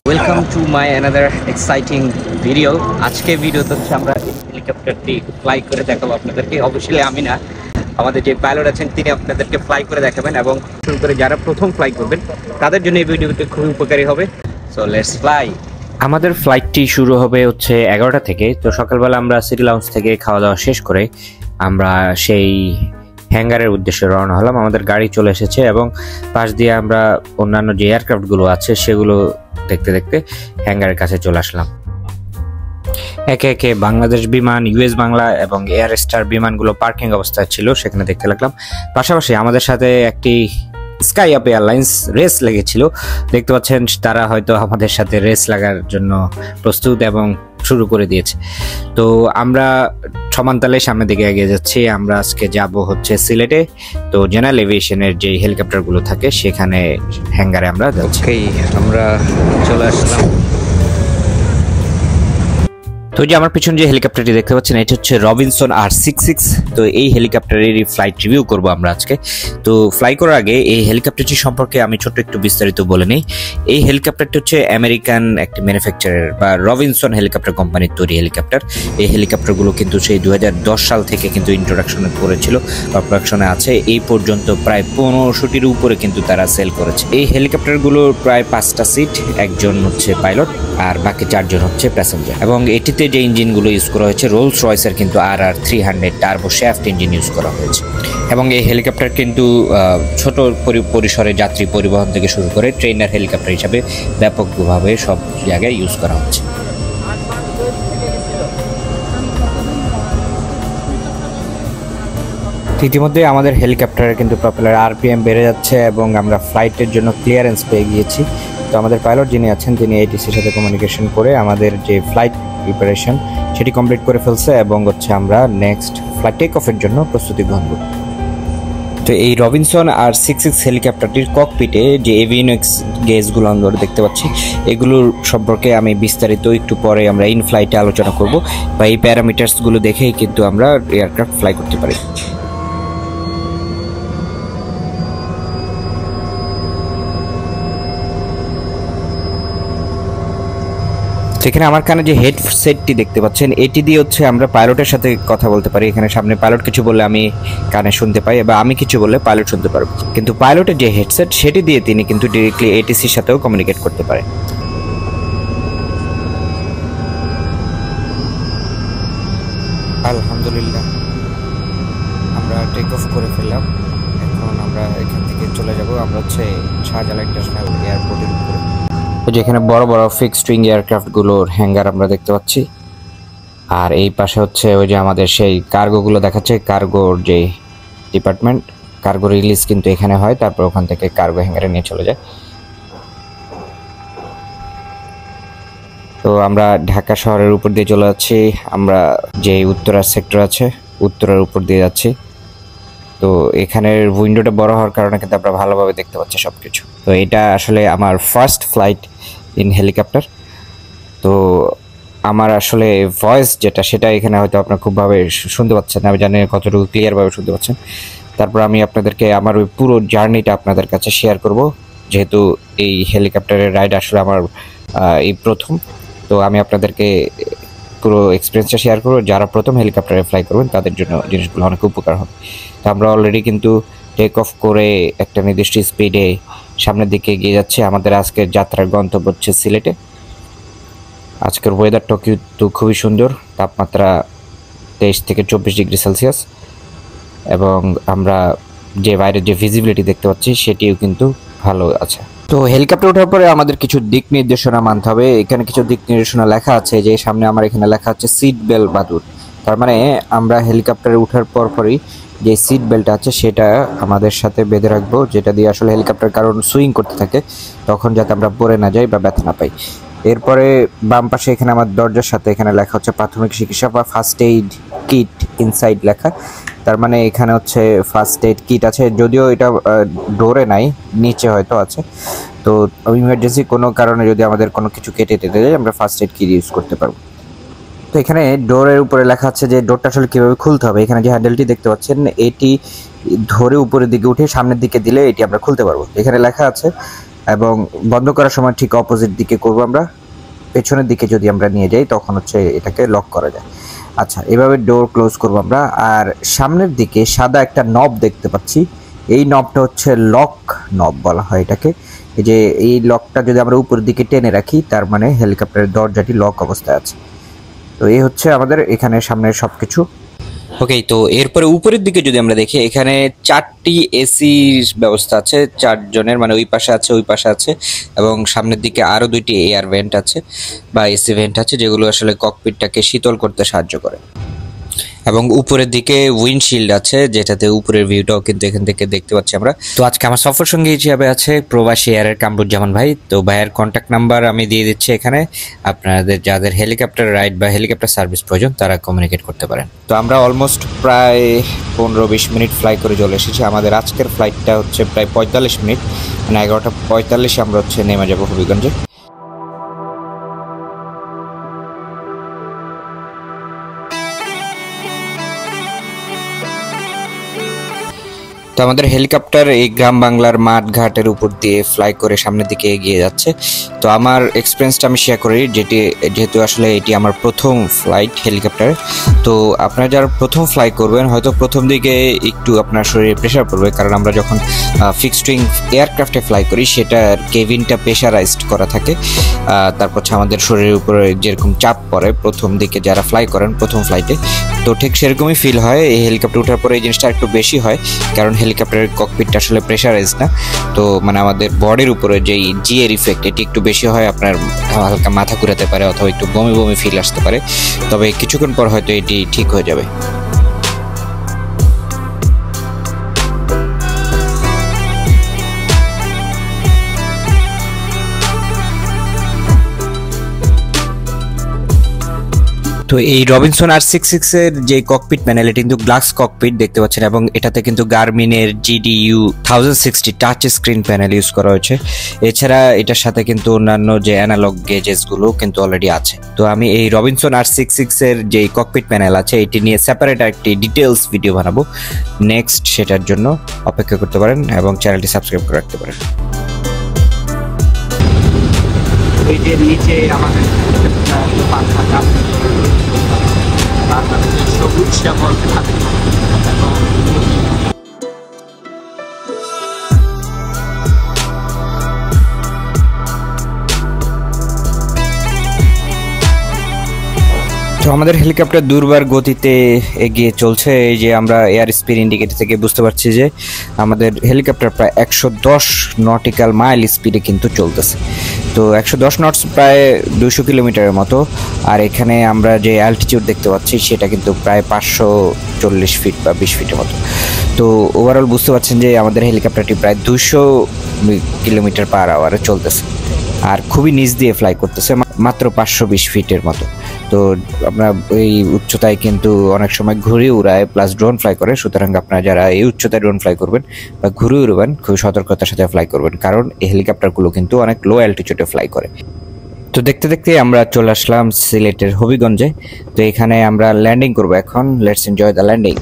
Welcome to my another exciting video. আজকে ভিডিওতে হচ্ছে আমরা হেলিকপ্টারটি ফ্লাই করে দেখাবো আপনাদেরকে। অবশ্যই আমি না, আমাদের যে পাইলট আছেন তিনি আপনাদেরকে ফ্লাই করে দেখাবেন এবং শুরু করে যারা প্রথম ফ্লাই করবেন তাদের জন্য এই ভিডিওটি খুবই উপকারী হবে। So let's fly. আমাদের ফ্লাইটটি শুরু হবে হচ্ছে 11টা থেকে। তো সকালবেলা আমরা সিটি লাউঞ্জ থেকে খাওয়া দাওয়া শেষ করে আমরা সেই হ্যাঙ্গারের উদ্দেশ্যে রওনা হলাম। আমাদের গাড়ি চলে এসেছে এবং পাশ দিয়ে আমরা অন্যান্য যে এয়ারক্রাফটগুলো আছে সেগুলো দেখতে দেখতে হ্যাঙ্গারের কাছে চলে আসলাম। একে একে বাংলাদেশ বিমান, ইউএস বাংলা এবং এয়ার স্টার বিমানগুলো পার্কিং অবস্থায় ছিল, সেখানে দেখতে লাগলাম। পাশাপাশি আমাদের সাথে একটি স্কাই আপ এয়ারলাইন্স রেস লেগেছিল। দেখতে পাচ্ছেন তারা হয়তো আমাদের সাথে রেস লাগার জন্য প্রস্তুত এবং শুরু করে দিয়েছে। তো আমরা সমানতালে সামনের দিকে এগিয়ে যাচ্ছি। আমরা আজকে যাব হচ্ছে সিলেটে। তো জেনারেল এভিয়েশনের যে হেলিকপ্টারগুলো থাকে সেখানে হ্যাঙ্গারে আমরা যাচ্ছি। আমরা চলে আসলাম। তো যে আমার পিছনে যে হেলিকপ্টারটি দেখতে পাচ্ছেন এটা হচ্ছে রবিনসন R66। তো এই হেলিকপ্টারেরই ফ্লাইট রিভিউ করব আমরা আজকে। তো ফ্লাই করার আগে এই হেলিকপ্টারটি সম্পর্কে আমি ছোট্ট একটু বিস্তারিত বলে নিই। এই হেলিকপ্টারটি হচ্ছে আমেরিকান একটি ম্যানুফ্যাকচারার বা রবিনসন হেলিকপ্টার কোম্পানির তৈরি হেলিকপ্টার। এই হেলিকপ্টারগুলো কিন্তু সেই 2010 সাল থেকে কিন্তু ইন্ট্রোডাকশনে করেছিল বা প্রোডাকশনে আছে। এই পর্যন্ত প্রায় 1500টির উপরে কিন্তু তারা সেল করেছে। এই হেলিকপ্টারগুলোর প্রায় 5টা সিট, একজন হচ্ছে পাইলট আর বাকি 4জন হচ্ছে প্যাসেঞ্জার। এবং এটিতে যে ইঞ্জিনগুলো ইউজ করা হয়েছে রোলস রয়েসের কিন্তু RR300 turbo shaft engine use করা হয়েছে। এবং এই হেলিকপ্টার কিন্তু ছোট পরিসরে যাত্রী পরিবহন থেকে শুরু করে ট্রেনার হেলিকপ্টার হিসাবে ব্যাপকভাবে সব জায়গায় ইউজ করা হচ্ছে। ইতিমধ্যে আমাদের হেলিকপ্টারের কিন্তু প্রপেলার RPM বেড়ে যাচ্ছে এবং আমরা ফ্লাইটের জন্য ক্লিয়ারেন্স পেয়ে গিয়েছি। তো আমাদের পাইলট যিনি আছেন তিনি ATCর সাথে কমিউনিকেশন করে আমাদের যে ফ্লাইট প্রিপারেশন সেটি কমপ্লিট করে ফেলছে এবং হচ্ছে আমরা নেক্সট ফ্লাইট টেক অফের জন্য প্রস্তুতি গ্রহণ করব। তো এই রবিনসন R66 হেলিকপ্টারটির ককপিটে যে এভিওনিক্স গেজগুলো আমরা দেখতে পাচ্ছি এগুলোর সম্পর্কে আমি বিস্তারিত একটু পরে আমরা ইন ফ্লাইটে আলোচনা করব, বা এই প্যারামিটার্সগুলো দেখেই কিন্তু আমরা এয়ারক্রাফট ফ্লাই করতে পারি। এখানে আমার কানে যে হেডসেটটি দেখতে পাচ্ছেন এটি দিয়ে হচ্ছে আমরা পাইলটের সাথে কথা বলতে পারি। এখানে সামনে পাইলট কিছু বললে আমি কানে শুনতে পাই, বা আমি কিছু বললে পাইলট শুনতে পারবো। কিন্তু পাইলটের যে হেডসেট সেটি দিয়ে তিনি কিন্তু ডিরেক্টলি ATCর সাথেও কমিউনিকেট করতে পারে। আলহামদুলিল্লাহ আমরা টেক অফ করে ফেললাম। এখন আমরা এখান থেকে চলে যাব আমরা হচ্ছে শাহজালাল ইন্টারন্যাশনাল এয়ারপোর্টের উপরে, যেখানে বড় বড় ফিক্সড উইং এয়ারক্রাফটগুলোর হ্যাঙ্গার আমরা দেখতে পাচ্ছি। আর এই পাশে হচ্ছে ওই যে আমাদের সেই কার্গোগুলো দেখাচ্ছে, কার্গোর যে ডিপার্টমেন্ট, কার্গো রিলিজ কিন্তু এখানে হয়, তারপর ওখান থেকে কার্গো হ্যাঙ্গারে নিয়ে চলে যায়। তো আমরা ঢাকা শহরের উপর দিয়ে চলে যাচ্ছি। আমরা যে উত্তরার সেক্টর আছে উত্তরার উপর দিয়ে যাচ্ছি। তো এখানের উইন্ডোটা বড় হওয়ার কারণে কিন্তু আমরা ভালোভাবে দেখতে পাচ্ছি সবকিছু। তো এটা আসলে আমার ফার্স্ট ফ্লাইট ইন হেলিকপ্টার। তো আমার আসলে ভয়েস যেটা সেটা এখানে হয়তো আপনারা খুবভাবে শুনতে পাচ্ছেন, আমি জানি কতটুকু ক্লিয়ারভাবে শুনতে পাচ্ছেন। তারপর আমি আপনাদেরকে আমার ওই পুরো জার্নিটা আপনাদের কাছে শেয়ার করব, যেহেতু এই হেলিকপ্টারের রাইড আসলে আমার এই প্রথম। তো আমি আপনাদেরকে পুরো এক্সপিরিয়েন্সটা শেয়ার করবো। যারা প্রথম হেলিকপ্টারে ফ্লাই করবেন তাদের জন্য জিনিসগুলো অনেক উপকার হবে। তো আমরা অলরেডি কিন্তু টেক অফ করে একটা নির্দিষ্ট স্পিডে সামনের দিকে এগিয়ে যাচ্ছে। আমাদের আজকের যাত্রার গন্তব্য হচ্ছে সিলেটে। আজকের ওয়েদারটা কিন্তু খুবই সুন্দর, তাপমাত্রা 23 থেকে 24 ডিগ্রি সেলসিয়াস, এবং আমরা যে বাইরের যে ভিজিবিলিটি দেখতে পাচ্ছি সেটিও কিন্তু ভালো আছে। তো হেলিকপ্টার ওঠার পরে আমাদের কিছু দিক নির্দেশনা মানতে হবে। এখানে কিছু দিক নির্দেশনা লেখা আছে, যে সামনে আমার এখানে লেখা আছে সিট বেল্ট বাঁধুন। তার মানে আমরা হেলিকপ্টারে ওঠার পরই যে সিট বেল্ট আছে সেটা আমাদের সাথে বেঁধে রাখবো, যেটা দিয়ে আসলে হেলিকপ্টার কারণ সুইং করতে থাকে তখন যাতে আমরা পড়ে না যাই বা ব্যথা না পাই। এরপরে বাম পাশে এখানে আমার দরজার সাথে এখানে লেখা হচ্ছে প্রাথমিক চিকিৎসা বা ফার্স্ট এইড কিট ইনসাইড লেখা। তার মানে এখানে হচ্ছে ফার্স্ট এইড কিট আছে, যদিও এটা ডোরে নাই, নিচে হয়তো আছে। তো ইমার্জেন্সি কোনো কারণে যদি আমাদের কোনো কিছু কেটে যায় আমরা ফার্স্ট এইড কিট ইউজ করতে পারবো। তো এখানে ডোরের উপরে লেখা আছে যে ডোরটা আসলে কীভাবে খুলতে হবে। এখানে যে হ্যান্ডেলটি দেখতে পাচ্ছেন এটি ধরে উপরের দিকে উঠে সামনের দিকে দিলে এটি আমরা খুলতে পারবো। এখানে লেখা আছে এবং বন্ধ করার সময় ঠিক অপোজিট দিকে করব আমরা। পেছনের দিকে যদি আমরা নিয়ে যাই তখন হচ্ছে এটাকে লক করা যায়। আচ্ছা, এভাবে ডোর ক্লোজ করব আমরা। আর সামনের দিকে সাদা একটা নব দেখতে পাচ্ছি, এই নবটা হচ্ছে লক নব বলা হয় এটাকে। এই যে এই লকটা যদি আমরা উপরের দিকে টেনে রাখি তার মানে হেলিকপ্টারের দরজাটি লক অবস্থায় আছে। তো এই হচ্ছে আমাদের এখানে সামনের সবকিছু। ওকে, তো এরপরে উপরের দিকে যদি আমরা দেখি এখানে 4টি এসি ব্যবস্থা আছে, 4 জনের, মানে ওই পাশে আছে ওই পাশে আছে, এবং সামনের দিকে আরো 2টি এয়ার ভেন্ট আছে বা এসি ভেন্ট আছে যেগুলো আসলে ককপিটটাকে শীতল করতে সাহায্য করে। এবং উপরের দিকে উইন্ডশিল্ড আছে যেটাতে উপরের ভিউটাও কিন্তু এখান থেকে দেখতে পাচ্ছি আমরা। তো আজকে আমার সফর সঙ্গী হিসেবে আছে প্রবাসী এয়ারের কামরুজ্জামান ভাই। তো ভাইয়ের কন্ট্যাক্ট নাম্বার আমি দিয়ে দিচ্ছি এখানে, আপনাদের যাদের হেলিকপ্টার রাইড বা হেলিকপ্টার সার্ভিস প্রয়োজন তারা কমিউনিকেট করতে পারেন। তো আমরা অলমোস্ট প্রায় 15-20 মিনিট ফ্লাই করে চলে এসেছি। আমাদের আজকের ফ্লাইটটা হচ্ছে প্রায় 45 মিনিট, মানে 11:45 আমরা হচ্ছে নেমে যাবো হবিগঞ্জে। তো আমাদের হেলিকপ্টার এই গ্রাম বাংলার মাঠ ঘাটের উপর দিয়ে ফ্লাই করে সামনের দিকে এগিয়ে যাচ্ছে। তো আমার এক্সপিরিয়েন্সটা আমি শেয়ার করি, যেহেতু আসলে এটি আমার প্রথম ফ্লাইট হেলিকপ্টারে। তো আপনারা যারা প্রথম ফ্লাই করবেন হয়তো প্রথম দিকে একটু আপনার শরীরে প্রেশার পড়বে, কারণ আমরা যখন ফিক্সড উইং এয়ারক্রাফটে ফ্লাই করি সেটার কেবিনটা প্রেশারাইজড করা থাকে। তারপর হচ্ছে আমাদের শরীরের উপরে যেরকম চাপ পড়ে প্রথম দিকে যারা ফ্লাই করেন প্রথম ফ্লাইটে, তো ঠিক সেরকমই ফিল হয়। এই হেলিকপ্টার ওঠার পরে এই জিনিসটা একটু বেশি হয়, কারণ হেলিকপ্টারের ককপিটটা আসলে প্রেশারাইজ না। তো মানে আমাদের বডির উপরে যেই জিএর ইফেক্ট এটি একটু বেশি হয়, আপনার হালকা মাথা ঘুরাতে পারে অথবা একটু বমি বমি ফিল আসতে পারে, তবে কিছুক্ষণ পর হয়তো এটি ঠিক হয়ে যাবে। তো এই রবিনসন R66 এর যে ককপিট প্যানেল এটি কিন্তু গ্লাস ককপিট দেখতে পাচ্ছেন, এবং এটাতে কিন্তু গার্মিনের GDU 1060 touch screen panel use করা হয়েছে। এছাড়া এটার সাথে কিন্তু অন্যান্য যে অ্যানালগ গেজেস গুলো কিন্তু অলরেডি আছে। তো আমি এই রবিনসন R66 এর যে ককপিট প্যানেল আছে এটি নিয়ে সেপারেট একটি ডিটেলস ভিডিও বানাবো নেক্সট, সেটার জন্য অপেক্ষা করতে পারেন এবং চ্যানেলটি সাবস্ক্রাইব করে রাখতে পারেন। ওই যে নিচে আমাদের পাখা সবুজ শ্যামল থাকে। তো আমাদের হেলিকপ্টার দুর্বার গতিতে এগিয়ে চলছে। এই যে আমরা এয়ার স্পিড ইন্ডিকেটর থেকে বুঝতে পারছি যে আমাদের হেলিকপ্টার প্রায় 110 নটিক্যাল মাইল স্পিডে কিন্তু চলতেছে। তো 110 নটস প্রায় 200 কিলোমিটারের মতো। আর এখানে আমরা যে অ্যালটিটিউড দেখতে পাচ্ছি সেটা কিন্তু প্রায় 540 ফিট বা 20 ফিটের মতো। তো ওভারঅল বুঝতে পারছেন যে আমাদের হেলিকপ্টারটি প্রায় 200 কিলোমিটার পার আওয়ারে চলতেছে, আর খুবই নিচ দিয়ে ফ্লাই করতেছে, মাত্র 520 ফিটের মতো। তো আপনার এই উচ্চতায় কিন্তু অনেক সময় ঘুরে উড়ায় প্লাস ড্রোন ফ্লাই করে, সুতরাং আপনারা যারা এই উচ্চতায় ড্রোন ফ্লাই করবেন বা ঘুরে উড়বেন খুবই সতর্কতার সাথে ফ্লাই করবেন, কারণ এই হেলিকপ্টারগুলো কিন্তু অনেক লো অ্যালটিটিউডে ফ্লাই করে। তো দেখতে দেখতে আমরা চলে আসলাম সিলেটের হবিগঞ্জে। তো এখানে আমরা ল্যান্ডিং করবো এখন। Let's enjoy the landing.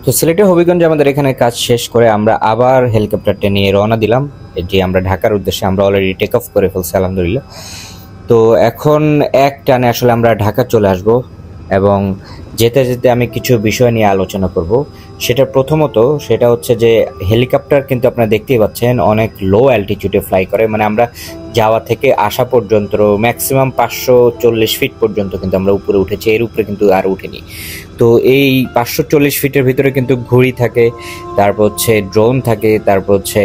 তো সিলেটে হবিগঞ্জে আমাদের এখানে কাজ শেষ করে আমরা আবার হেলিকপ্টারটা নিয়ে রওনা দিলাম, যে আমরা ঢাকার উদ্দেশ্যে আমরা অলরেডি টেক অফ করে ফেলছি আলহামদুলিল্লাহ। তো এখন এক টানে আসলে আমরা ঢাকা চলে আসব, এবং যেতে যেতে আমি কিছু বিষয় নিয়ে আলোচনা করব। সেটা প্রথমত সেটা হচ্ছে যে হেলিকপ্টার কিন্তু আপনারা দেখতেই পাচ্ছেন অনেক লো অ্যালটিটিউডে ফ্লাই করে, মানে আমরা যাওয়া থেকে আসা পর্যন্ত ম্যাক্সিমাম 540 ফিট পর্যন্ত কিন্তু আমরা উপরে উঠেছি, এর উপরে কিন্তু আর উঠিনি। তো এই 540 ফিটের ভিতরে কিন্তু ঘুড়ি থাকে, তারপর হচ্ছে ড্রোন থাকে, তারপর হচ্ছে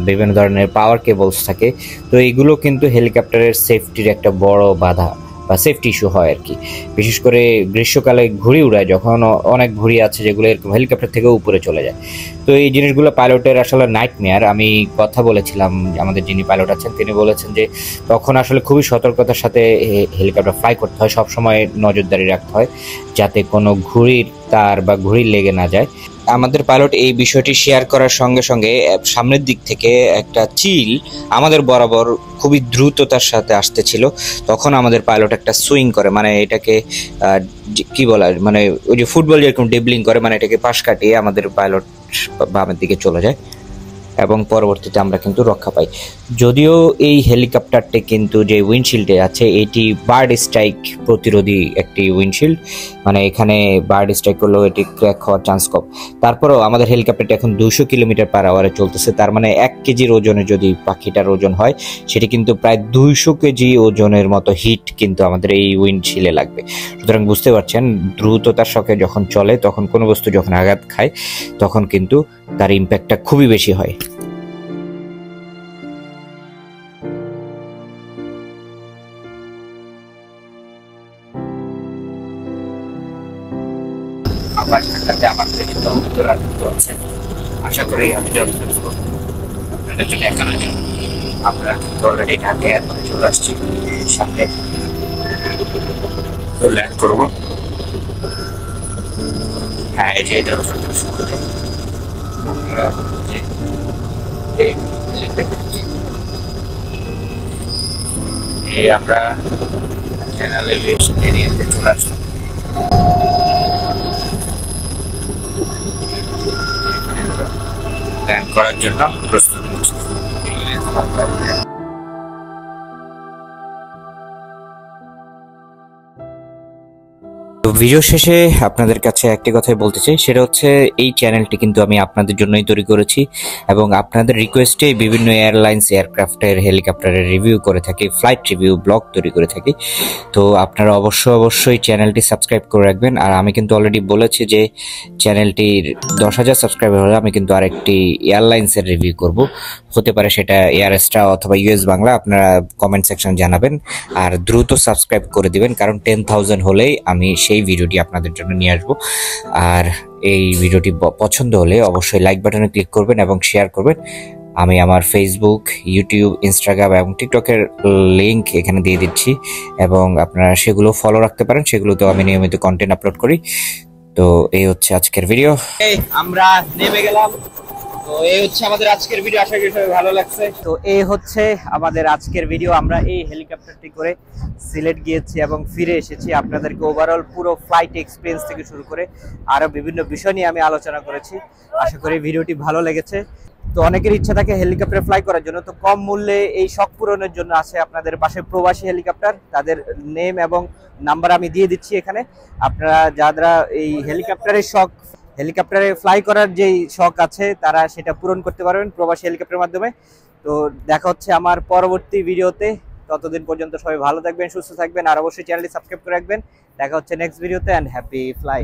বিভিন্ন ধরনের পাওয়ার কেবলস থাকে। তো এইগুলো কিন্তু হেলিকপ্টারের সেফটির একটা বড় বাধা, বা সেফটি ইস্যু হয় আর কি। বিশেষ করে গ্রীষ্মকালে ঘুড়ি উড়ায়, যখন অনেক ঘুড়ি আছে যেগুলো এরকম হেলিকপ্টার থেকেও উপরে চলে যায়। তো এই জিনিসগুলো পাইলটের আসলে নাইটমেয়ার। আমি কথা বলেছিলাম আমাদের যিনি পাইলট আছেন, তিনি বলেছেন যে তখন আসলে খুবই সতর্কতার সাথে হেলিকপ্টার ফ্লাই করতে হয়, সবসময় নজরদারি রাখতে হয় যাতে কোনো ঘুড়ির তার বা ঘুড়ি লেগে না যায়। আমাদের পাইলট এই বিষয়টি শেয়ার করার সঙ্গে সঙ্গে সামনের দিক থেকে একটা চিল আমাদের বরাবর খুবই দ্রুততার সাথে আসতেছিল। তখন আমাদের পাইলট একটা সুইং করে, মানে এটাকে কি বলা, মানে ওই যে ফুটবল যেরকম ড্রিবলিং করে, মানে এটাকে পাশ কাটিয়ে আমাদের পাইলট বামের দিকে চলে যায় এবং পরবর্তীতে আমরা কিন্তু রক্ষা পাই। যদিও এই হেলিকপ্টারটি কিন্তু যে উইন্ডশিল্ডে আছে এটি বার্ড স্ট্রাইক প্রতিরোধী একটি উইন্ডশিল্ড, মানে এখানে বার্ড স্ট্রাইক করলেও এটি ক্র্যাক হওয়ার চান্স কম। তারপরেও আমাদের হেলিকপ্টারটি এখন 200 কিলোমিটার/আওয়ারে চলতেছে, তার মানে 1 কেজির ওজনে যদি পাখিটার ওজন হয় সেটি কিন্তু প্রায় 200 কেজি ওজনের মতো হিট কিন্তু আমাদের এই উইন্ডশিল্ডে লাগবে। সুতরাং বুঝতে পারছেন দ্রুততার সঙ্গে যখন চলে তখন কোনো বস্তু যখন আঘাত খায় তখন কিন্তু তার ইম্প্যাক্টটা খুবই বেশি হয়। আবার ঢাকাতে আমার থেকে তো উত্তরাধিক আছে, আশা করি আমি যতটুকু আপনাদের জন্য একানোর জন্য আমরা অলরেডি ঢাকায় এরপরে চলে আসছি, সামনে ল্যান্ড করবো। হ্যাঁ, এই যে এটা আমরা চ্যানেল এভিয়েশন এরিয়াতে চলে আসলাম। ল্যান্ড করার জন্য প্রস্তুত হচ্ছি। ভিডিও শেষে আপনাদের কাছে একটি কথাই বলতে চাই, সেটা হচ্ছে এই চ্যানেলটি কিন্তু আমি আপনাদের জন্যই তৈরি করেছি এবং আপনাদের রিকোয়েস্টে বিভিন্ন এয়ারলাইন্স এয়ারক্রাফটের হেলিকপ্টারের রিভিউ করে থাকি, ফ্লাইট রিভিউ ব্লগ তৈরি করে থাকি। তো আপনারা অবশ্যই চ্যানেলটি সাবস্ক্রাইব করে রাখবেন। আর আমি কিন্তু অলরেডি বলেছি যে চ্যানেলটির 10,000 সাবস্ক্রাইবার হলে আমি কিন্তু আরেকটি এয়ারলাইন্সের রিভিউ করব, হতে পারে সেটা এয়ার এস্ট্রা অথবা ইউএস বাংলা। আপনারা কমেন্ট সেকশন জানাবেন আর দ্রুত সাবস্ক্রাইব করে দিবেন, কারণ 10,000 হলেই আমি সেই ভিডিওটি আপনাদের জন্য নিয়ে আসবো। আর এই ভিডিওটি পছন্দ হলে অবশ্যই লাইক বাটনে ক্লিক করবেন এবং শেয়ার করবেন। আমি আমার ফেসবুক, ইউটিউব, ইনস্টাগ্রাম এবং টিকটকের লিংক এখানে দিয়ে দিচ্ছি এবং আপনারা সেগুলো ফলো রাখতে পারেন, সেগুলোতেও আমি নিয়মিত কন্টেন্ট আপলোড করি। তো এই হচ্ছে আজকের ভিডিও। আমরা নেমে গেলাম। তো এই হচ্ছে আমাদের আজকের ভিডিও, আশা করি সবাই ভালো লাগছে। তো এই হচ্ছে আমাদের আজকের ভিডিও। আমরা এই হেলিকপ্টারটি করে সিলেট গিয়েছি এবং ফিরে এসেছি। আপনাদেরকে ওভারঅল পুরো ফ্লাইট এক্সপিরিয়েন্স থেকে শুরু করে আরো বিভিন্ন বিষয় নিয়ে আমি আলোচনা করেছি। আশা করি ভিডিওটি ভালো লেগেছে। তো অনেকের ইচ্ছা থাকে হেলিকপ্টার ফ্লাই করার জন্য, তো কম মূল্যে এই শখ পূরণের জন্য আছে আপনাদের পাশে প্রবাসী হেলিকপ্টার। তাদের নেম এবং নাম্বার আমি দিয়ে দিচ্ছি এখানে। আপনারা যারা এই হেলিকপ্টারে ফ্লাই করার যে শখ আছে তারা সেটা পূরণ করতে পারবেন প্রবাসী হেলিকপ্টারের মাধ্যমে। তো দেখা হচ্ছে আমার পরবর্তী ভিডিওতে। ততদিন পর্যন্ত সবাই ভালো থাকবেন, সুস্থ থাকবেন আর অবশ্যই চ্যানেলটি সাবস্ক্রাইব করে রাখবেন। দেখা হচ্ছে নেক্সট ভিডিওতে। And happy fly.